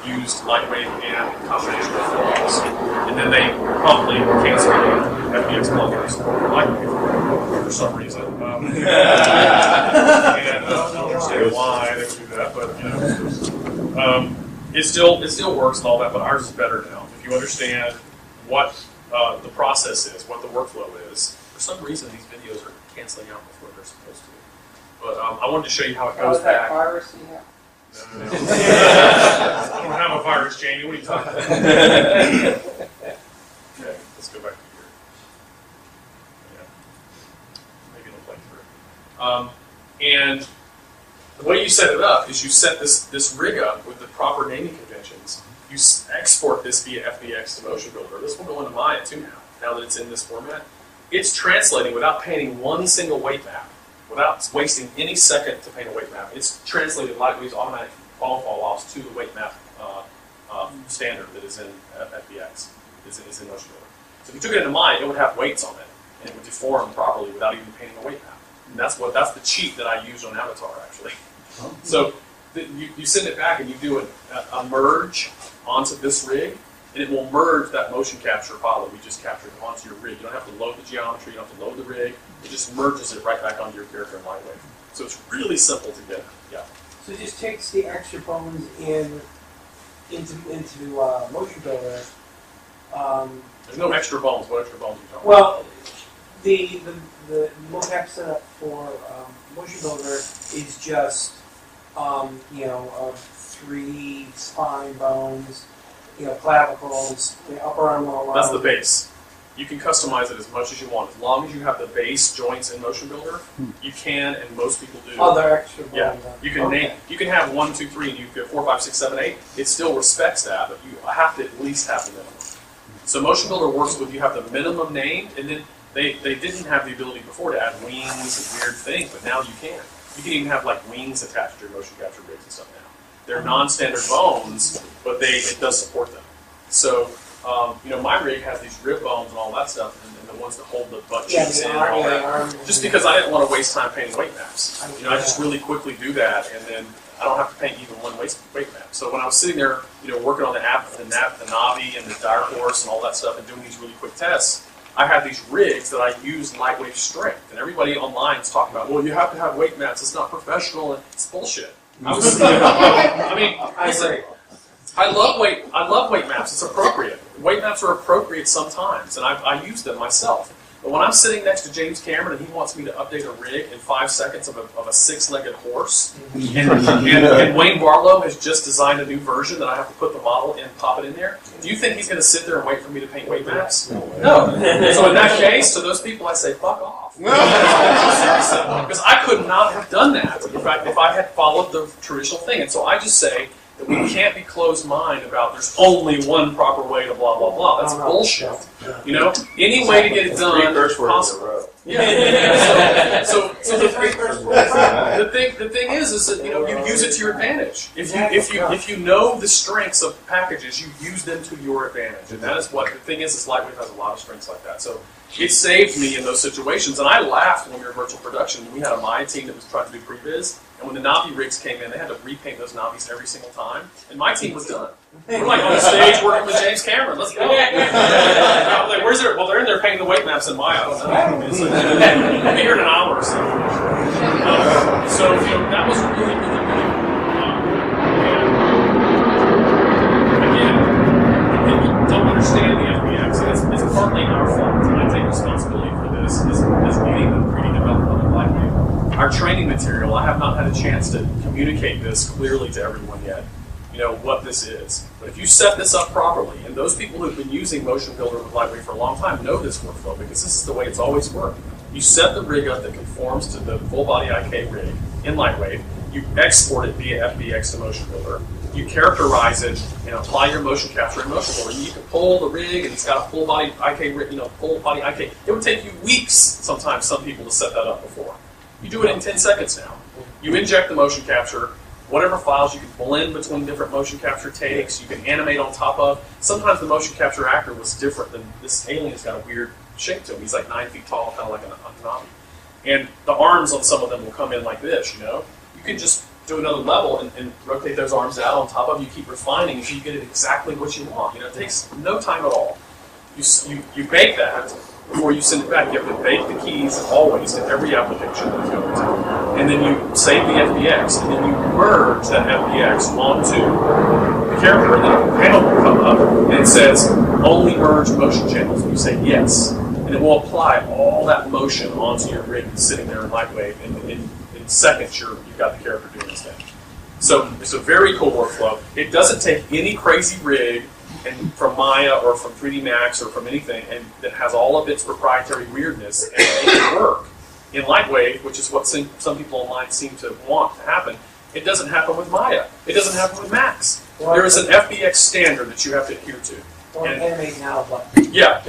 used LightWave and combination of films, and then they promptly canceled the FBX plugins for LightWave for some reason. And I don't understand why they would do that, but you know, it still works and all that. But ours is better now. If you understand what the process is, what the workflow is, for some reason these videos are canceling out before they're supposed to. But I wanted to show you how it goes back. Virus you have? No. I don't have a virus, Jamie. What are you talking about? Okay, let's go back to here. Yeah. Maybe it'll play through. And the way you set it up is you set this rig up with the proper naming conventions. You export this via Fbx to Motionbuilder. This will go into Maya too now that it's in this format. It's translating without painting one single weight map. Without wasting any second to paint a weight map, it's translated LightWave's automatic fall-offs to the weight map standard that is in Fbx, is in Motionbuilder. So if you took it into Maya, it would have weights on it, and it would deform properly without even painting a weight map. And that's the cheat that I used on Avatar, actually. So you send it back and you do a merge onto this rig, and it will merge that motion capture file that we just captured onto your rig. You don't have to load the geometry, you don't have to load the rig. It just merges it right back onto your character in LightWave. So it's really simple to get. Yeah. So it just takes the extra bones into Motionbuilder. There's no extra bones. What extra bones are you talking about? Well, the mocap setup for Motionbuilder is just 3 spine bones, clavicles, upper arm, lower arm. That's the base. You can customize it as much as you want. As long as you have the base joints in Motionbuilder, you can, and most people do. Oh, they're extra bones. Yeah, you can name. You can have 1, 2, 3, and you get 4, 5, 6, 7, 8. It still respects that, but you have to at least have the minimum. So Motionbuilder works with you have the minimum named, and then they didn't have the ability before to add wings and weird things, but now you can. You can even have like wings attached to your motion capture rigs and stuff now. They're non-standard bones, but it does support them. So. My rig has these rib bones and all that stuff, and the ones that hold the butt cheeks in and all that. Just because I didn't want to waste time painting weight maps. I just really quickly do that, and then I don't have to paint even one weight map. So when I was sitting there, working on the Navi and the Dire Horse and all that stuff, and doing these really quick tests, I had these rigs that I used LightWave strength, and everybody online is talking about, well, you have to have weight maps. It's not professional, and it's bullshit. I agree. I love weight maps. It's appropriate. Weight maps are appropriate sometimes, and I use them myself. But when I'm sitting next to James Cameron and he wants me to update a rig in 5 seconds of a 6-legged horse, and Wayne Barlow has just designed a new version that I have to put the model in, pop it in there, do you think he's going to sit there and wait for me to paint weight maps? No. So in that case, to those people, I say, fuck off. Because I could not have done that, in fact, if I had followed the traditional thing. And so I just say, that we can't be closed-minded about there's only one proper way to blah, blah, blah. That's bullshit. Any way to get it done is possible. Yeah. So the thing is that you use it to your advantage. If you know the strengths of packages, you use them to your advantage. And that is what the thing is LightWave has a lot of strengths like that. So it saved me in those situations. And I laughed when we were in virtual production. We had a Maya team that was trying to do previs. And when the Navi rigs came in, they had to repaint those Navis every single time. And my team was done. We're like on the stage working with James Cameron. Let's go. Like, where's their? Well, they're in there painting the weight maps in Maya. We'll be here in an hour or so. So that was really, really good. And again, if people don't understand the FBX, and it's partly our fault. And I take responsibility for this as leading the 3D development of LightWave. Our training material, I have not had a chance to communicate this clearly to everyone yet, what this is. But if you set this up properly, and those people who've been using Motionbuilder with LightWave for a long time know this workflow, because this is the way it's always worked. You set the rig up that conforms to the full body IK rig in LightWave, you export it via Fbx to Motionbuilder, you characterize it and apply your motion capture in Motionbuilder. You can pull the rig and it's got a full body IK rig, full body IK. It would take you weeks, sometimes, some people to set that up before. You do it in 10 seconds now. You inject the motion capture, whatever files, you can blend between different motion capture takes, you can animate on top of. Sometimes the motion capture actor was different than this alien's got a weird shape to him. He's like 9 feet tall, kind of like a Navi. And the arms on some of them will come in like this, You can just do another level and rotate those arms out on top of you, keep refining until you get it exactly what you want. You know, it takes no time at all. You bake that before you send it back. You have to bake the keys always in every application that you go into. And then you save the FBX, and then you merge that FBX onto the character, and then a panel will come up, and it says, only merge motion channels. And you say yes. And it will apply all that motion onto your rig that's sitting there in LightWave, and in seconds you've got the character doing this thing. So it's a very cool workflow. It doesn't take any crazy rig and from Maya or from 3D Max or from anything, and that has all of its proprietary weirdness and make it work. In LightWave, which is what some people online seem to want to happen, it doesn't happen with Maya. It doesn't happen with Max. There is an Fbx Standard that you have to adhere to. Or animate now, but yeah,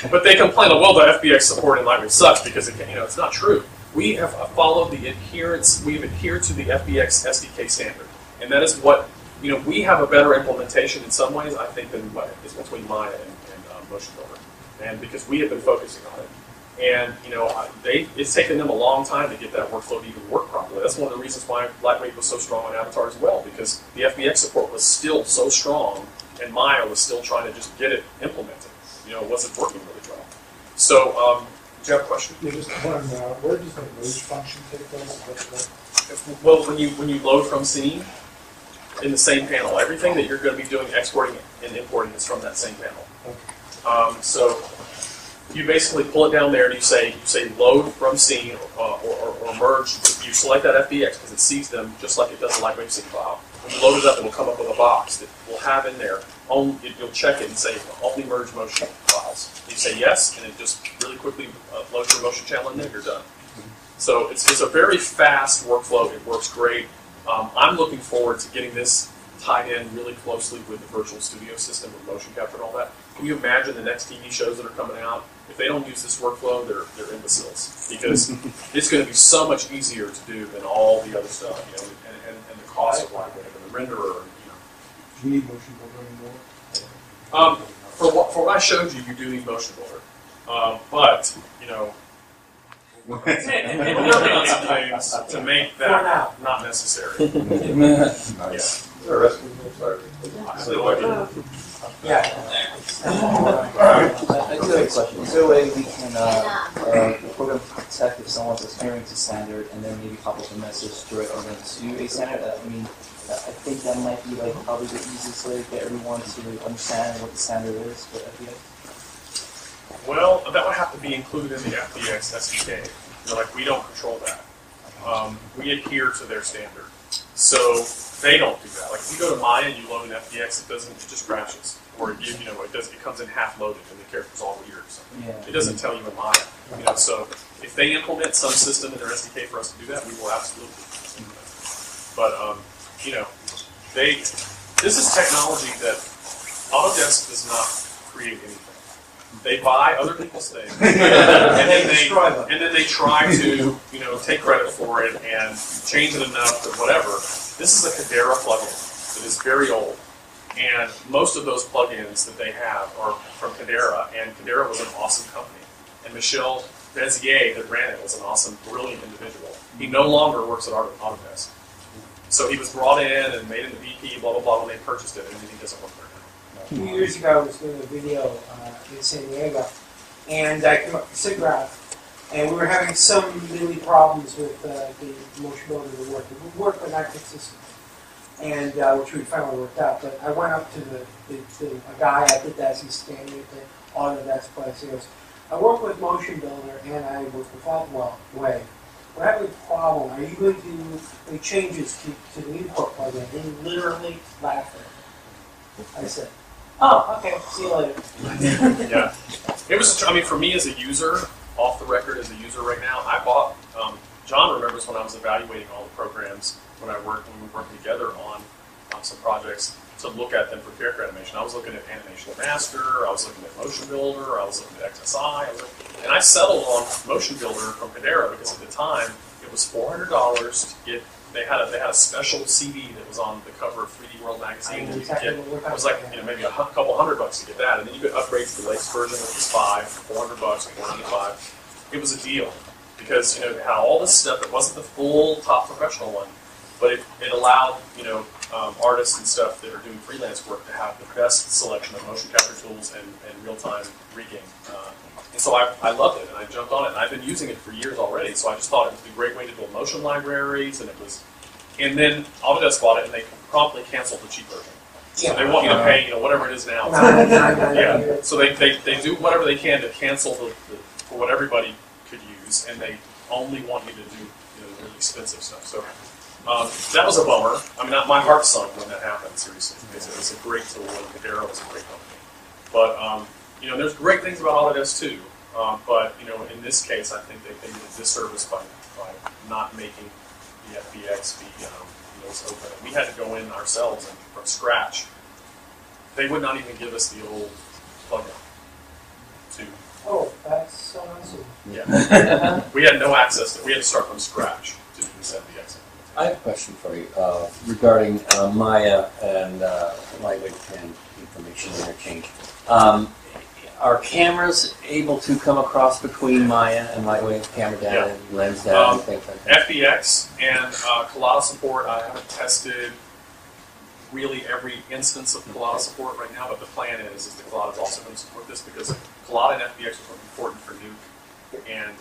but they complain, well, the Fbx support in LightWave sucks because it's not true. We have followed the adherence. We have adhered to the Fbx SDK standard, and that is what we have a better implementation in some ways, I think, than what is between Maya and Motionbuilder, and because we have been focusing on it. And it's taken them a long time to get that workflow to even work properly. That's one of the reasons why LightWave was so strong on Avatar as well, because the Fbx support was still so strong, and Maya was still trying to just get it implemented. It wasn't working really well. So, do you have a question? Yeah, just one. Where does the merge function take place? Well, when you load from scene in the same panel, everything that you're going to be doing, exporting and importing, is from that same panel. Okay. So you basically pull it down there and you say load from scene or merge. You select that FBX because it sees them just like it does a LightWave sync file. When you load it up, it will come up with a box that will have in there. You'll check it and say only merge motion files. You say yes, and it just really quickly loads your motion channel in there. You're done. So it's a very fast workflow. It works great. I'm looking forward to getting this tied in really closely with the virtual studio system with motion capture and all that. Can you imagine the next TV shows that are coming out? If they don't use this workflow, they're imbeciles, because it's going to be so much easier to do than all the other stuff, and the cost of LightWave and the renderer. Do you need Motionbuilder anymore? For what I showed you, you do need Motionbuilder, but we're working on some things to make that not necessary. Nice. yeah. I do have a question. Is there a way we can program to detect if someone's adhering to standard and then maybe pop up a message directly to a standard? I think that might be probably the easiest way to get everyone to understand what the standard is for FBX. Well, that would have to be included in the Fbx SDK. We don't control that. We adhere to their standard. So they don't do that. If you go to Maya and you load an FBX, it just crashes. Or it comes in half loaded and the character's all weird or something. Yeah. It doesn't tell you in Maya. So if they implement some system in their SDK for us to do that, we will absolutely do that. But this is technology that Autodesk does not create anything. They buy other people's things, and then they try to take credit for it and change it enough that whatever. This is a Cadera plugin that is very old, and most of those plugins that they have are from Cadera, and Cadera was an awesome company, and Michel Bezier that ran it was an awesome, brilliant individual. He no longer works at Autodesk, so he was brought in and made into VP, blah blah blah, when they purchased it, and he doesn't work there now. 2 years ago, I was doing a video in San Diego, and I came up with SIGGRAPH, and we were having some really problems with the Motionbuilder to work. It would work, but not consistent, and which we finally worked out. But I went up to a guy I did that, he's standing at the Autodesk place. He goes, I work with Motionbuilder, and I work with LightWave. We're having a problem. Are you going to do any changes to the import plugin? And he literally laughed at it. I said, oh, okay, see you later. Yeah. It was, for me as a user, off the record as a user right now, I bought, John remembers when I was evaluating all the programs when we were working together on some projects to look at them for character animation. I was looking at Animation Master, I was looking at Motionbuilder, I was looking at XSI, and I settled on Motionbuilder from Cadera because at the time it was $400 to get. They had a special CD that was on the cover of 3D World magazine. That you could get. It was maybe a couple $100 to get that, and then you could upgrade to the latest version, which was $400, $495. It was a deal because it had all this stuff. It wasn't the full top professional one, but it allowed, you know, artists and stuff that are doing freelance work to have the best selection of motion capture tools and real-time rigging. And so I loved it, and I jumped on it, and I've been using it for years already, so I just thought it would be a great way to build motion libraries, and then Autodesk bought it, and they promptly canceled the cheap version. So they want you to pay, you know, whatever it is now. Yeah. So they do whatever they can to cancel for what everybody could use, and they only want you to do, you know, really expensive stuff. So that was a bummer. I mean, my heart sunk when that happened. Seriously, it's a great tool, and Arrow is a great company. But you know, there's great things about Autodesk too. But you know, in this case, I think they did a disservice by not making the Fbx be you know, open. And we had to go in ourselves and from scratch. They would not even give us the old plugin. Oh, that's so awesome. Yeah, we had no access. We had to start from scratch to do this Fbx. I have a question for you regarding Maya and LightWave and information interchange. Are cameras able to come across between Maya and LightWave, camera data, lens data, and things like that? Fbx and Collada Support, I haven't tested really every instance of Collada Support right now, but the plan is that Collada is also going to support this because Collada and Fbx are important for Nuke and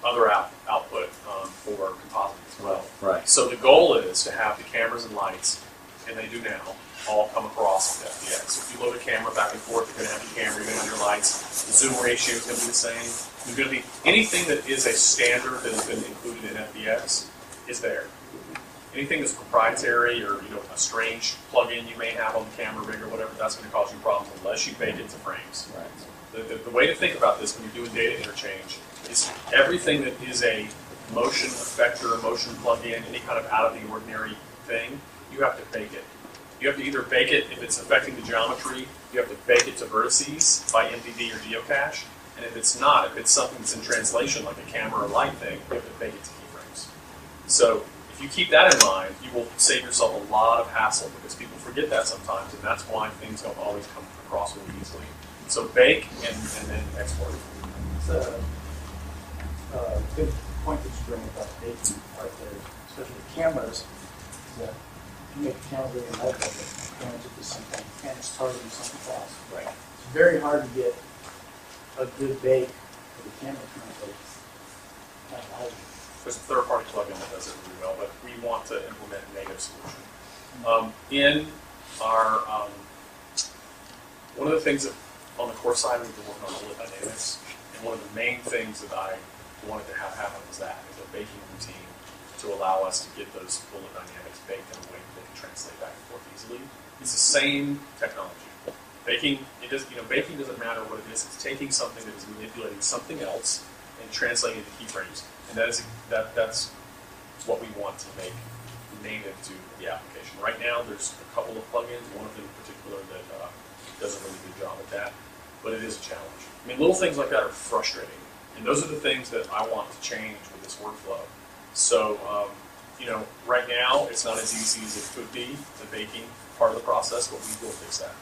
other output for compositing as well. Right. So the goal is to have the cameras and lights, and they do now, all come across with Fbx. So if you load a camera back and forth, you're going to have your camera, you're going to have your lights. The zoom ratio is going to be the same. There's going to be anything that is a standard that has been included in Fbx is there. Anything that's proprietary or, you know, a strange plugin you may have on the camera rig or whatever, that's going to cause you problems unless you bake it into frames. Right. The way to think about this when you're doing data interchange is everything that is a motion effector, motion plugin, any kind of out of the ordinary thing, you have to bake it. You have to either bake it if it's affecting the geometry, you have to bake it to vertices by MDD or geocache, and if it's not, if it's something that's in translation like a camera or light thing, you have to bake it to keyframes. So if you keep that in mind, you will save yourself a lot of hassle because people forget that sometimes, and that's why things don't always come across really easily. So bake and then export. It's a good point that you bring about the baking part there, especially with cameras. That you make the camera really light, but the camera to do something, and it's targeting something fast. Right. It's very hard to get a good bake for the camera translate. Kind of hard. There's a third-party plugin that does it really well, but we want to implement a native solution. In our, one of the things that on the course side we've been working on bullet dynamics, and one of the main things that I wanted to have happen was a baking routine to allow us to get those bullet dynamics baked in a way that they can translate back and forth easily. It's the same technology. Baking, baking doesn't matter what it is. It's taking something that is manipulating something else and translating it to keyframes. And that's what we want to make native to the application. Right now, there's a couple of plugins, one of them in particular that does a really good job at that, but it is a challenge. I mean, little things like that are frustrating, and those are the things that I want to change with this workflow. So, right now, it's not as easy as it could be, the baking part of the process, but we will fix that.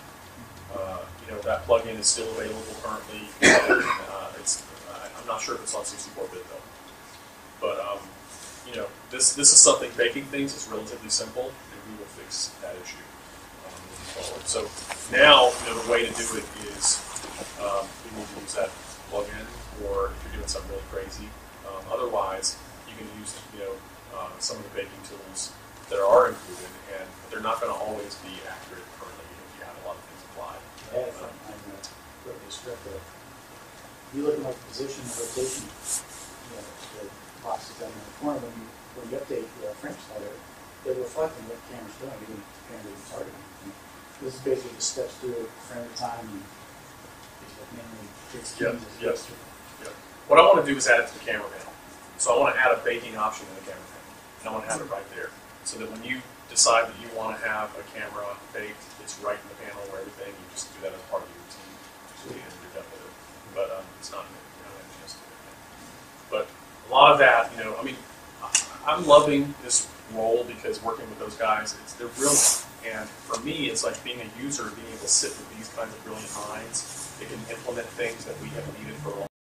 That plugin is still available currently. I'm not sure if it's on 64-bit though. But this is something, baking things is relatively simple, and we will fix that issue moving forward. So now, the way to do it is we need to use that plugin, or if you're doing something really crazy. Otherwise, you can use some of the baking tools that are included, and they're not going to always be accurate currently if you have a lot of things applied. Yeah, I'm wrote this script. You look at like position and rotation, the boxes down in the corner, when you update the frame slider, they're reflecting what the camera's doing, even if the camera isn't targeting. This is basically just steps through it frame at a time and manually takes changes. Yes. What I want to do is add it to the camera panel. So I want to add a baking option in the camera panel. And I want to have it right there. So that when you decide that you want to have a camera baked, it's right in the panel where everything, you just do that as part of your routine. And you're done with it. But it's not, just do it. But a lot of that, I'm loving this role because working with those guys, they're brilliant. And for me, it's like being a user, being able to sit with these kinds of brilliant minds. They can implement things that we have needed for a long